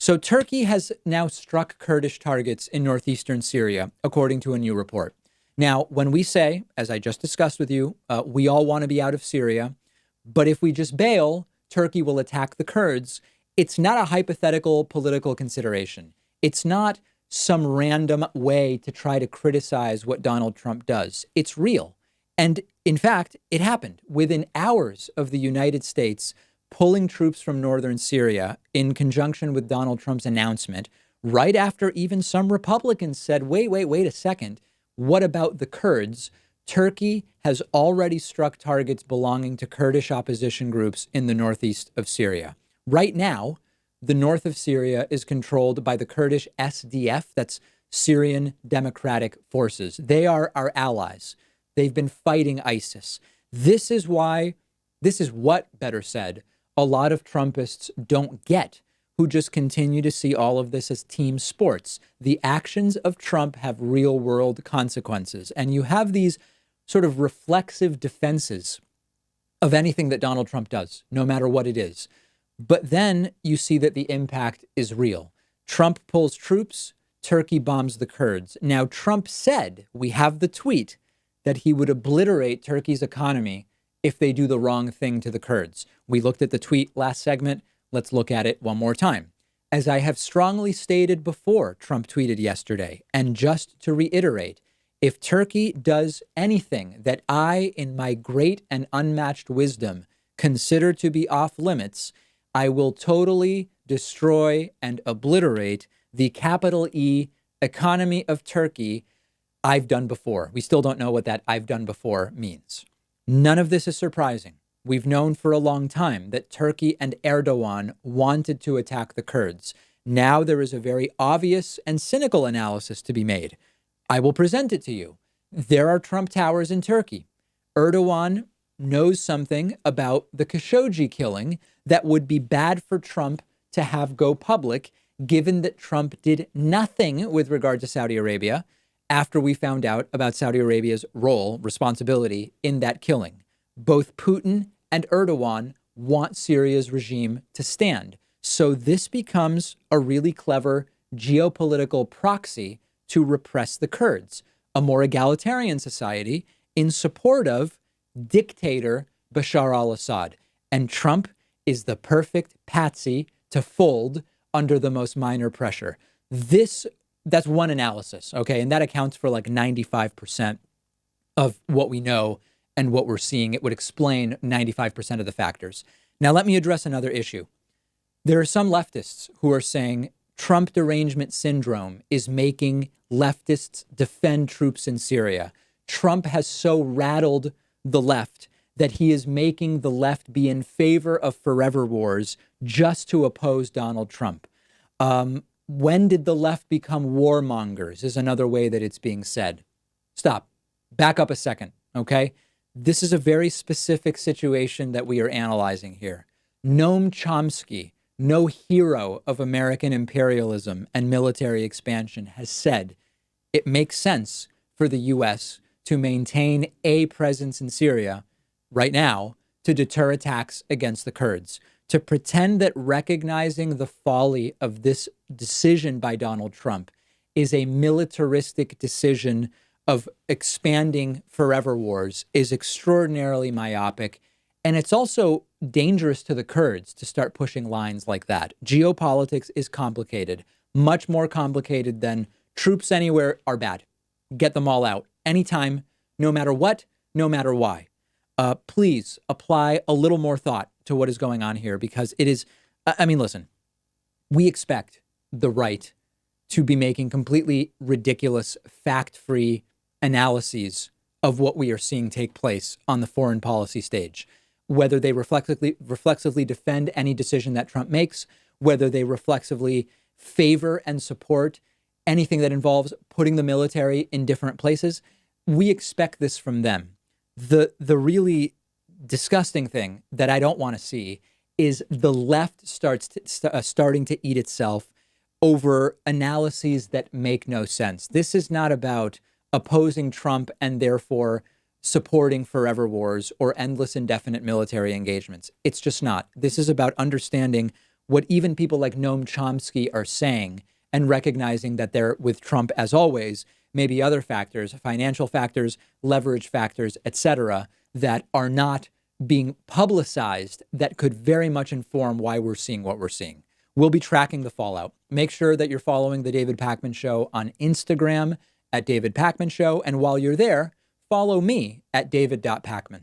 So Turkey has now struck Kurdish targets in northeastern Syria, according to a new report. Now, when we say, as I just discussed with you, we all want to be out of Syria, but if we just bail, Turkey will attack the Kurds, it's not a hypothetical political consideration. It's not some random way to try to criticize what Donald Trump does. It's real. And in fact, it happened within hours of the United States pulling troops from northern Syria in conjunction with Donald Trump's announcement, right after even some Republicans said, wait a second. What about the Kurds? Turkey has already struck targets belonging to Kurdish opposition groups in the northeast of Syria. Right now, the north of Syria is controlled by the Kurdish SDF, that's Syrian Democratic Forces. They are our allies. They've been fighting ISIS. This is what, better said, a lot of Trumpists don't get, who just continue to see all of this as team sports. The actions of Trump have real world consequences. And you have these sort of reflexive defenses of anything that Donald Trump does, no matter what it is. But then you see that the impact is real. Trump pulls troops, Turkey bombs the Kurds. Now, Trump said, we have the tweet, that he would obliterate Turkey's economy if they do the wrong thing to the Kurds. We looked at the tweet last segment. Let's look at it one more time. As I have strongly stated before, Trump tweeted yesterday, and just to reiterate, if Turkey does anything that I, in my great and unmatched wisdom, consider to be off limits, I will totally destroy and obliterate the capital E economy of Turkey. I've done before. We still don't know what that I've done before means. None of this is surprising. We've known for a long time that Turkey and Erdogan wanted to attack the Kurds. Now there is a very obvious and cynical analysis to be made. I will present it to you. There are Trump towers in Turkey. Erdogan knows something about the Khashoggi killing that would be bad for Trump to have go public, given that Trump did nothing with regard to Saudi Arabia after we found out about Saudi Arabia's responsibility in that killing. Both Putin and Erdogan want Syria's regime to stand. So this becomes a really clever geopolitical proxy to repress the Kurds, a more egalitarian society in support of dictator Bashar al-Assad. And Trump is the perfect patsy to fold under the most minor pressure. That's one analysis, okay? And that accounts for like 95% of what we know and what we're seeing. It would explain 95% of the factors. Now, let me address another issue. There are some leftists who are saying Trump derangement syndrome is making leftists defend troops in Syria. Trump has so rattled the left that he is making the left be in favor of forever wars just to oppose Donald Trump. When did the left become warmongers is another way that it's being said. Stop. Back up a second, okay? This is a very specific situation that we are analyzing here. Noam Chomsky, no hero of American imperialism and military expansion, has said it makes sense for the U.S. to maintain a presence in Syria right now to deter attacks against the Kurds. To pretend that recognizing the folly of this decision by Donald Trump is a militaristic decision of expanding forever wars is extraordinarily myopic. And it's also dangerous to the Kurds to start pushing lines like that. Geopolitics is complicated, much more complicated than troops anywhere are bad. Get them all out anytime, no matter what, no matter why. Please apply a little more thought to what is going on here, because it is, listen, we expect the right to be making completely ridiculous, fact-free analyses of what we are seeing take place on the foreign policy stage, whether they reflexively defend any decision that Trump makes, whether they reflexively favor and support anything that involves putting the military in different places. We expect this from them. The really disgusting thing that I don't want to see is the left starting to eat itself over analyses that make no sense. This is not about opposing Trump and therefore supporting forever wars or endless indefinite military engagements. It's just not. This is about understanding what even people like Noam Chomsky are saying, and recognizing that there, with Trump, as always, maybe other factors, financial factors, leverage factors, et cetera, that are not being publicized that could very much inform why we're seeing what we're seeing. We'll be tracking the fallout. Make sure that you're following The David Pakman Show on Instagram at David Pakman Show. And while you're there, follow me at david.pakman.